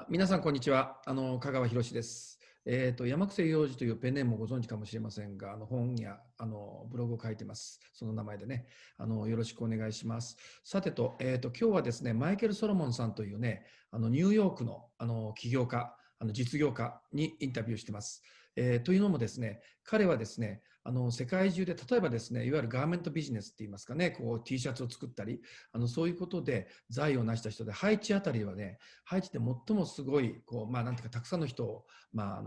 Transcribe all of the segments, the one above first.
皆さん、こんにちは。香川博です。山癖洋二というペンネームをご存知かもしれませんが、本やブログを書いてます。その名前でね、よろしくお願いします。さてと、今日はですね、マイケル・ソロモンさんというね、ニューヨークの起業家、実業家にインタビューしてます。というのもですね、彼はですね、世界中で例えばですね、いわゆるガーメントビジネスって言いますかね、こう T シャツを作ったり、そういうことで財を成した人で、ハイチあたりはね、ハイチって最もすごいなんていうかたくさんの人を、な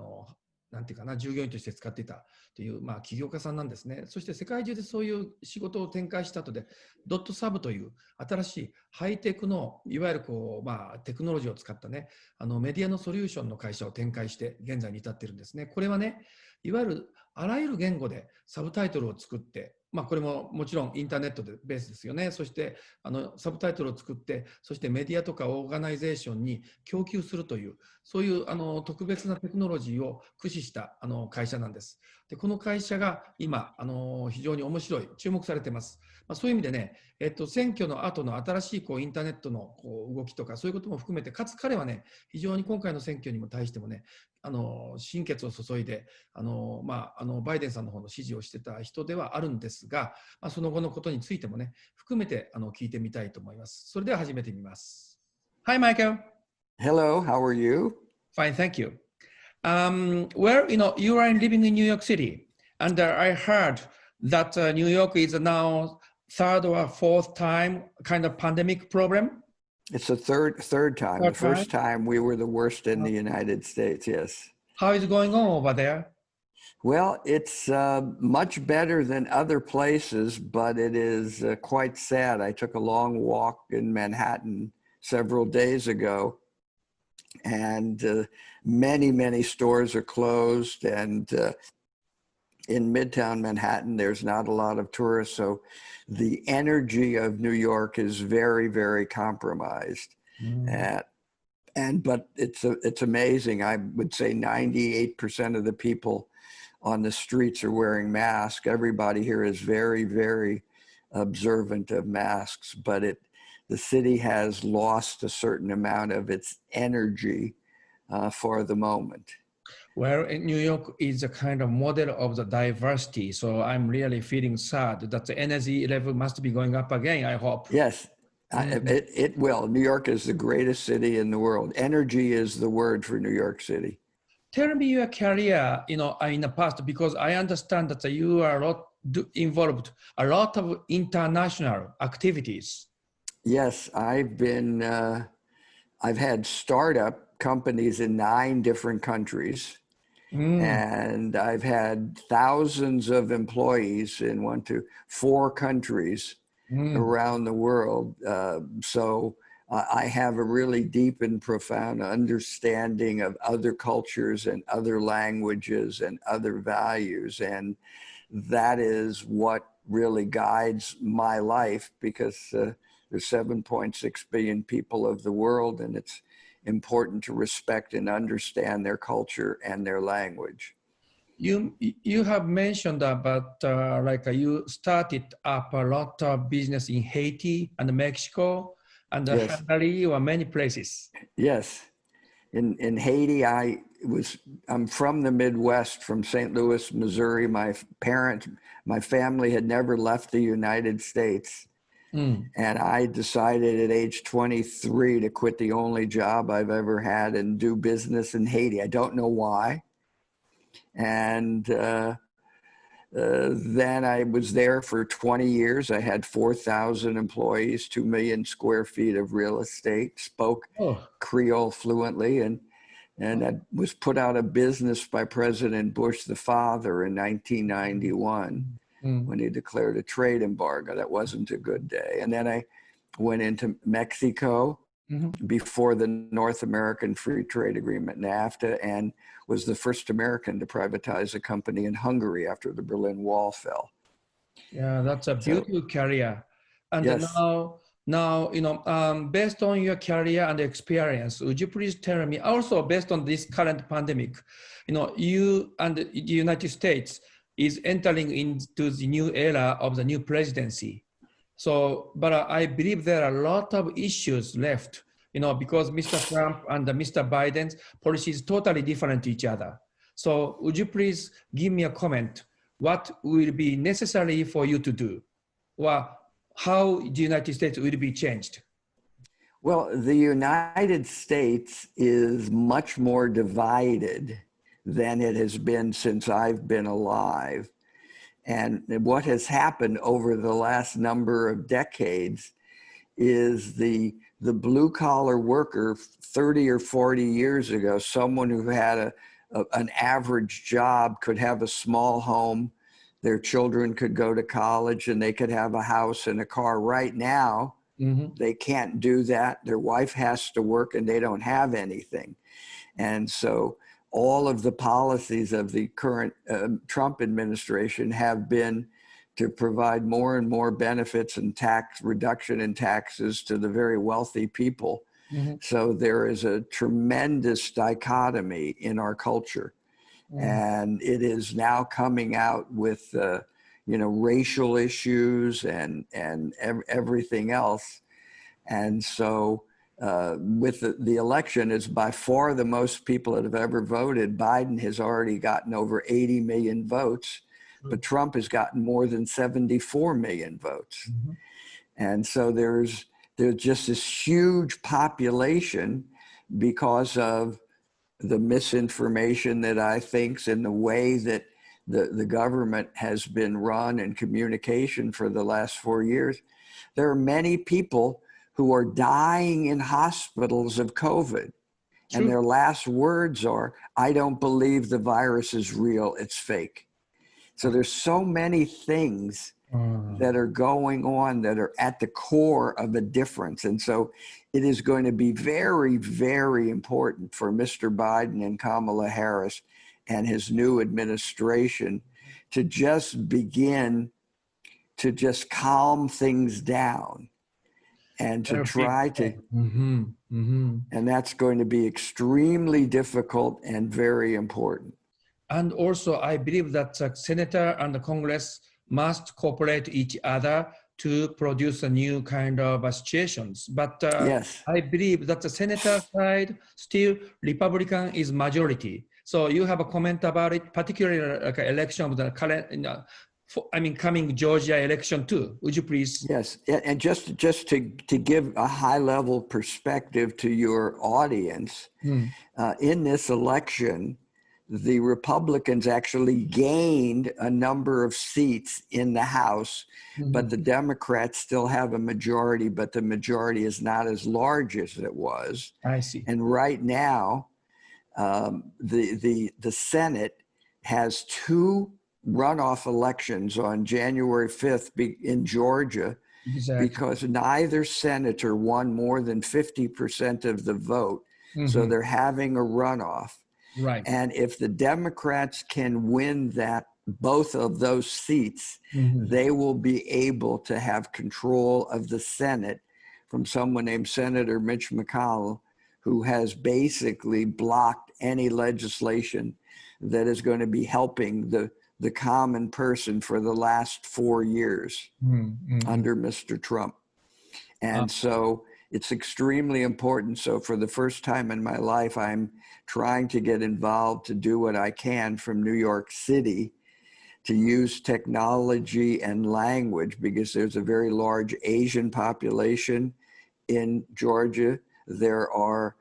んていうかな、従業員として使っていたという、起業家さんなんですね。そして世界中でそういう仕事を展開した後で、ドットサブという新しいハイテクのいわゆるテクノロジーを使ったね、メディアのソリューションの会社を展開して現在に至っているんですね。これはね、いわゆるあらゆる言語でサブタイトルを作って、これももちろんインターネットでベースですよね。そしてサブタイトルを作って、そしてメディアとかオーガナイゼーションに供給するという、そういう特別なテクノロジーを駆使した会社なんです。で、この会社が今非常に面白い、注目されています。そういう意味でね、選挙の後の新しいインターネットの動きとか、そういうことも含めて、かつ彼はね、非常に今回の選挙にも対してもね、心血を注いでバイデンさんの方の支持をしてた人ではあるんですが、その後のことについてもね、含めて聞いてみたいと思います。それでは始めてみます。Hi, Michael. Hello, how are you? Fine, thank you. Well, you are living in New York City, and I heard that New York is now third or fourth time kind of pandemic problem. It's the third time. Third The first time we were the worst in the United States, yes. How is it going on over there? Well, it's much better than other places, but it is quite sad. I took a long walk in Manhattan several days ago, and many stores are closed, and in Midtown Manhattan, there's not a lot of tourists, so the energy of New York is very compromised. But it's amazing. I would say 98% of the people on the streets are wearing masks. Everybody here is very observant of masks, but the city has lost a certain amount of its energy for the moment. Well, New York is a kind of model of the diversity. So I'm really feeling sad that the energy level must be going up again, I hope. Yes, it will. New York is the greatest city in the world. Energy is the word for New York City. Tell me your career, in the past, because I understand that you are involved a lot of international activities. Yes, I've had startup companies in 9 different countries. And I've had thousands of employees in 1 to 4 countries around the world. So I have a really deep and profound understanding of other cultures and other languages and other values. And that is what really guides my life, because there's 7.6 billion people of the world, and it's important to respect and understand their culture and their language. You have mentioned about you started up a lot of business in Haiti and Mexico and Yes. Hungary or many places. Yes. In Haiti, I'm from the Midwest, from St. Louis, Missouri. My family had never left the United States. And I decided at age 23 to quit the only job I've ever had and do business in Haiti. I don't know why. And then I was there for 20 years. I had 4,000 employees, 2 million square feet of real estate, spoke Creole fluently, and I was put out of business by President Bush the father in 1991. When he declared a trade embargo. That wasn't a good day. And then I went into Mexico before the North American Free Trade Agreement, NAFTA, and was the first American to privatize a company in Hungary after the Berlin Wall fell. Yeah, that's a beautiful career. And yes. now, based on your career and experience, would you please tell me, also based on this current pandemic, you and the United States is entering into the new era of the new presidency. So, but I believe there are a lot of issues left because Mr. Trump and Mr. Biden's policy is totally different to each other. So would you please give me a comment? What will be necessary for you to do? Or how the United States will be changed? Well, the United States is much more divided than it has been since I've been alive. And what has happened over the last number of decades is the blue collar worker 30 or 40 years ago, someone who had an average job could have a small home, their children could go to college, and they could have a house and a car. Right now, they can't do that. Their wife has to work and they don't have anything. And so all of the policies of the current Trump administration have been to provide more and more benefits and tax reduction in taxes to the very wealthy people. So there is a tremendous dichotomy in our culture. And it is now coming out with, racial issues and everything else. And so with the election, is by far the most people that have ever voted. Biden has already gotten over 80 million votes, but Trump has gotten more than 74 million votes. And so there's just this huge population because of the misinformation that I think's in the way that the government has been run and communication for the last 4 years. There are many people who are dying in hospitals of COVID. True. And their last words are, "I don't believe the virus is real, it's fake." So there's so many things that are going on that are at the core of a difference. And so it is going to be very, very important for Mr. Biden and Kamala Harris and his new administration to just begin to just calm things down and to try to, and that's going to be extremely difficult and very important. And also, I believe that the Senator and the Congress must cooperate each other to produce a new kind of situations. But yes, I believe that the Senator side, still Republican is majority. So you have a comment about it, particularly like election of the current, coming Georgia election too. Would you please? Yes, and just to give a high level perspective to your audience, in this election, the Republicans actually gained a number of seats in the House, but the Democrats still have a majority, but the majority is not as large as it was. I see. And right now, the Senate has 2 runoff elections on January 5th in Georgia, because neither senator won more than 50% of the vote. So they're having a runoff. Right. And if the Democrats can win both of those seats, they will be able to have control of the Senate from someone named Senator Mitch McConnell, who has basically blocked any legislation that is going to be helping the common person for the last 4 years under Mr. Trump. And so it's extremely important. So for the first time in my life, I'm trying to get involved to do what I can from New York City to use technology and language, because there's a very large Asian population in Georgia. There are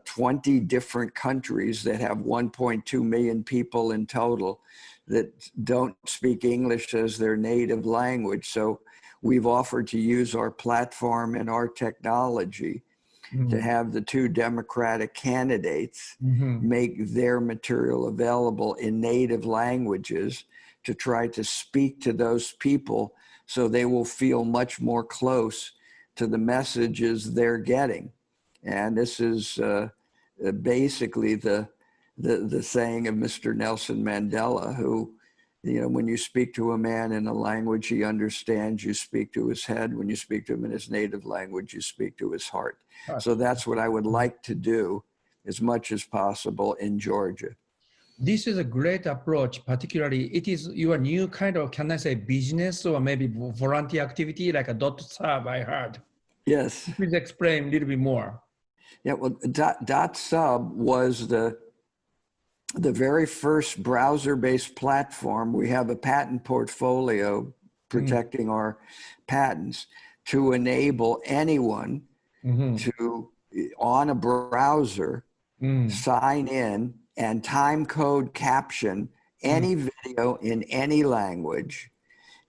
20 different countries that have 1.2 million people in total that don't speak English as their native language. So we've offered to use our platform and our technology to have the 2 Democratic candidates make their material available in native languages to try to speak to those people so they will feel much more close to the messages they're getting. And this is basically the saying of Mr. Nelson Mandela, who, when you speak to a man in a language he understands, you speak to his head. When you speak to him in his native language, you speak to his heart. So that's what I would like to do as much as possible in Georgia. This is a great approach, particularly it is your new kind of, can I say, business or maybe volunteer activity, like a .serve, I heard. Yes. Please explain a little bit more. Yeah, well, .sub was the very first browser-based platform. We have a patent portfolio protecting our patents to enable anyone to, on a browser, sign in and time code caption any video in any language,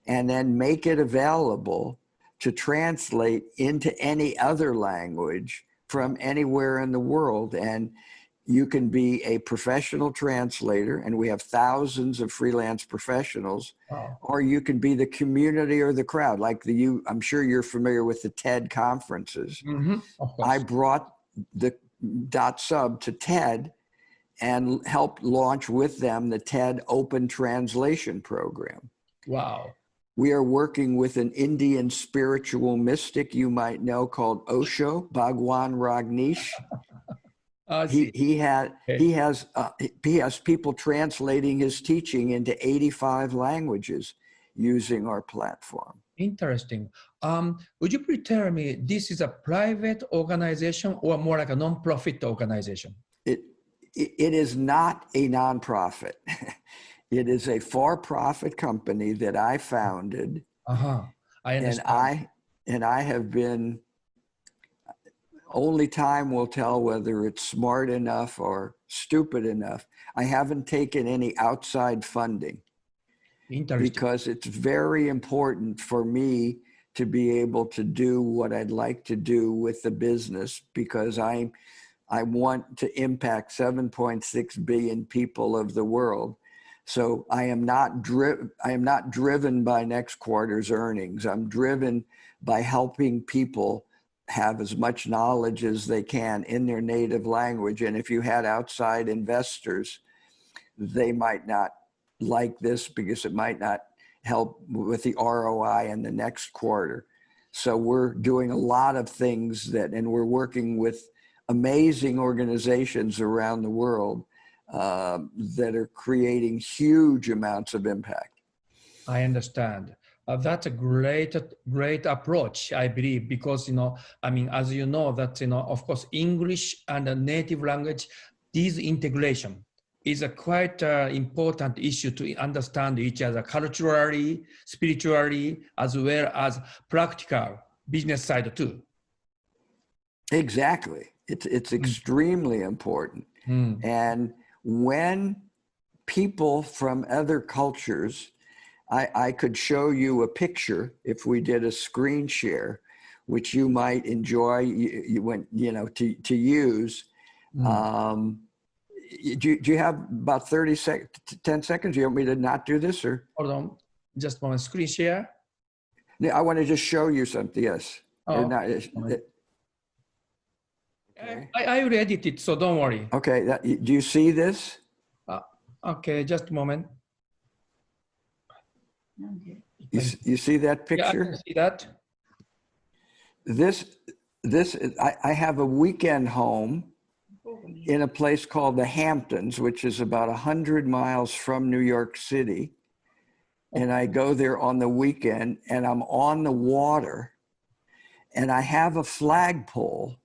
and then make it available to translate into any other language from anywhere in the world. And you can be a professional translator, and we have thousands of freelance professionals, or you can be the community or the crowd. Like I'm sure you're familiar with the TED conferences. Of course. I brought the .sub to TED and helped launch with them the TED Open Translation Program. Wow. We are working with an Indian spiritual mystic you might know called Osho, Bhagwan Rajneesh. He has people translating his teaching into 85 languages using our platform. Interesting. Would you please tell me, this is a private organization or more like a non-profit organization? It is not a nonprofit. It is a for-profit company that I founded. I understand. And I have been, only time will tell whether it's smart enough or stupid enough. I haven't taken any outside funding because it's very important for me to be able to do what I'd like to do with the business, because I want to impact 7.6 billion people of the world. So I am not driven by next quarter's earnings. I'm driven by helping people have as much knowledge as they can in their native language. And if you had outside investors, they might not like this because it might not help with the ROI in the next quarter. So we're doing a lot of things and we're working with amazing organizations around the world that are creating huge amounts of impact. I understand. That's a great approach, I believe, because, as you know, that, of course, English and a native language, this integration is a quite important issue to understand each other culturally, spiritually, as well as practical business side too. Exactly. It's extremely important. And when people from other cultures, I could show you a picture if we did a screen share, which you might enjoy to use. Do you have about 10 seconds? Do you want me to not do this, or? Hold on, just a moment. Screen share. Yeah, I want to just show you something. Yes. Oh, okay. I will edit it, so don't worry. Okay. Do you see this? Okay, just a moment. You see that picture? Yeah, I can see that. I have a weekend home in a place called the Hamptons, which is about 100 miles from New York City. And I go there on the weekend, and I'm on the water, and I have a flagpole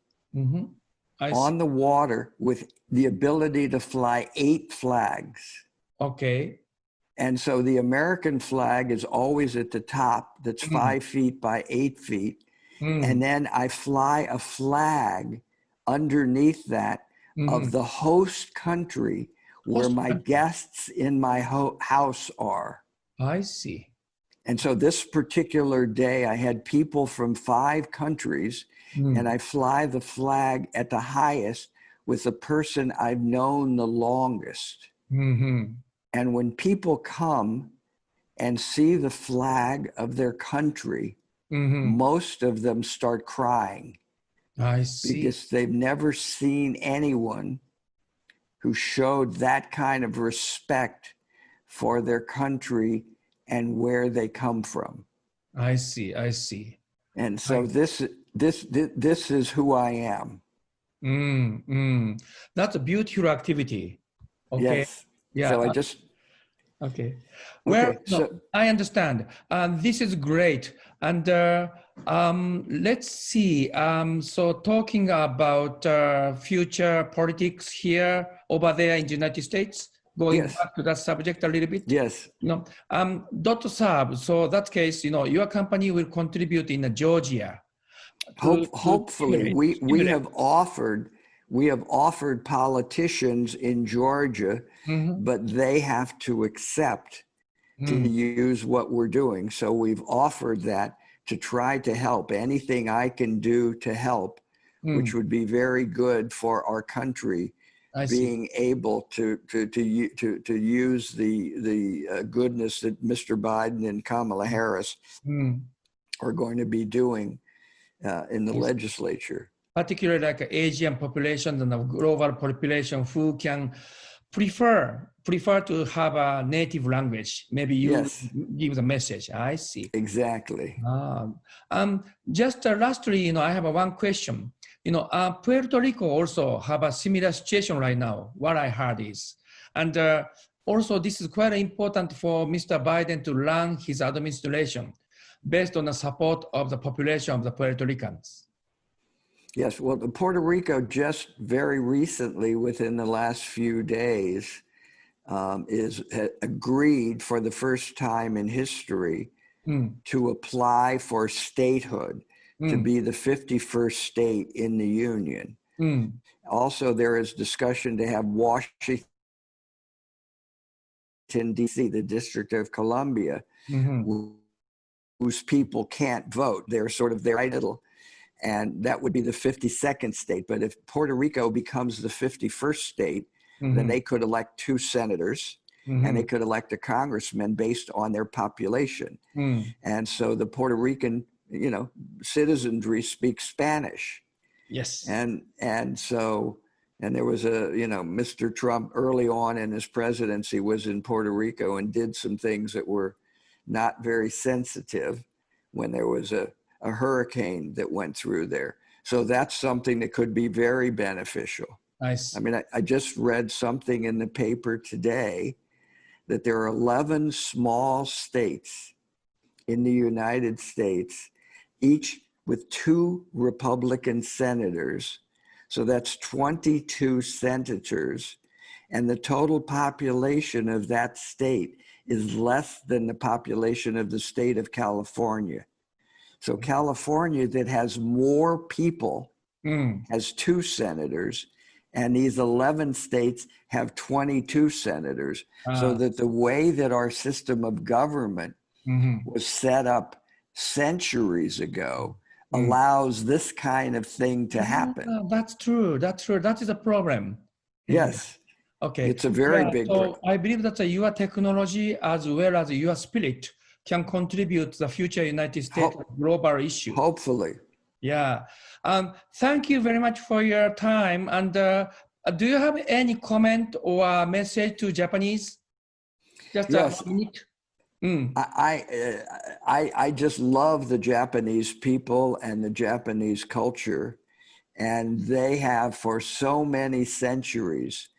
on the water with the ability to fly 8 flags. Okay. And so the American flag is always at the top, that's 5 feet by 8 feet. And then I fly a flag underneath that of the host country where my guests in my house are. I see. And so this particular day, I had people from 5 countries, and I fly the flag at the highest with the person I've known the longest. And when people come and see the flag of their country, most of them start crying. I see. Because they've never seen anyone who showed that kind of respect for their country and where they come from. I see. I see. And so this is who I am. That's a beautiful activity. Okay. Yes. Yeah. So I just. Okay. Well, okay, so, I understand. This is great. And let's see. So talking about future politics here, over there in the United States, going Yes. back to that subject a little bit. Yes. Dot Sub. So that case, your company will contribute in Georgia. Hopefully, we have offered politicians in Georgia, but they have to accept to use what we're doing. So we've offered that to try to help. Anything I can do to help, which would be very good for our country, being able to use the goodness that Mr. Biden and Kamala Harris are going to be doing in the legislature. Particularly like Asian population and the global population who can prefer to have a native language. Maybe you give the message. I see. Exactly. Just lastly, I have one question. Puerto Rico also have a similar situation right now. What I heard is, and also this is quite important for Mr. Biden to run his administration based on the support of the population of the Puerto Ricans. Yes, well, Puerto Rico just very recently, within the last few days, agreed for the first time in history to apply for statehood, to be the 51st state in the Union. Also, there is discussion to have Washington, D.C., the District of Columbia, whose people can't vote. They're sort of their idol. And that would be the 52nd state. But if Puerto Rico becomes the 51st state, then they could elect 2 senators and they could elect a congressman based on their population. And so the Puerto Rican, citizenry speaks Spanish. Yes. And there was Mr. Trump early on in his presidency was in Puerto Rico and did some things that were not very sensitive when there was a hurricane that went through there. So that's something that could be very beneficial. Nice. I mean, I just read something in the paper today that there are 11 small states in the United States, each with 2 Republican senators. So that's 22 senators. And the total population of that state is less than the population of the state of California. So California, that has more people, has 2 senators, and these 11 states have 22 senators. So that the way that our system of government was set up centuries ago allows this kind of thing to happen. That's true. That is a problem. Yes. Okay. It's a very big problem. I believe that your technology as well as your spirit can contribute to the future United States global issue. Hopefully. Yeah. Thank you very much for your time. And do you have any comment or message to Japanese? Just yes. a minute. I just love the Japanese people and the Japanese culture. And they have, for so many centuries,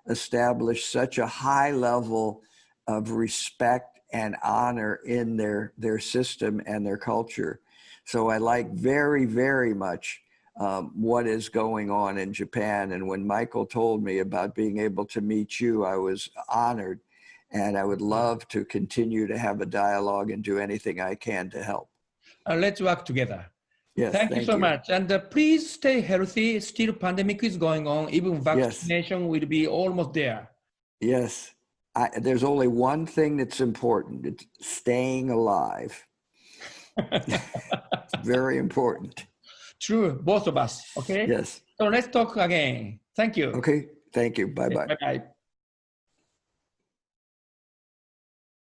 established such a high level of respect and honor in their system and their culture. So I like very, very much what is going on in Japan. And when Michael told me about being able to meet you, I was honored. And I would love to continue to have a dialogue and do anything I can to help. Let's work together. Yes, thank you so much. And please stay healthy. Still pandemic is going on. Even vaccination will be almost there. Yes. There's only one thing that's important. It's staying alive. Very important. True. Both of us. Okay? Yes. So let's talk again. Thank you. Okay. Thank you. Bye-bye. Bye-bye.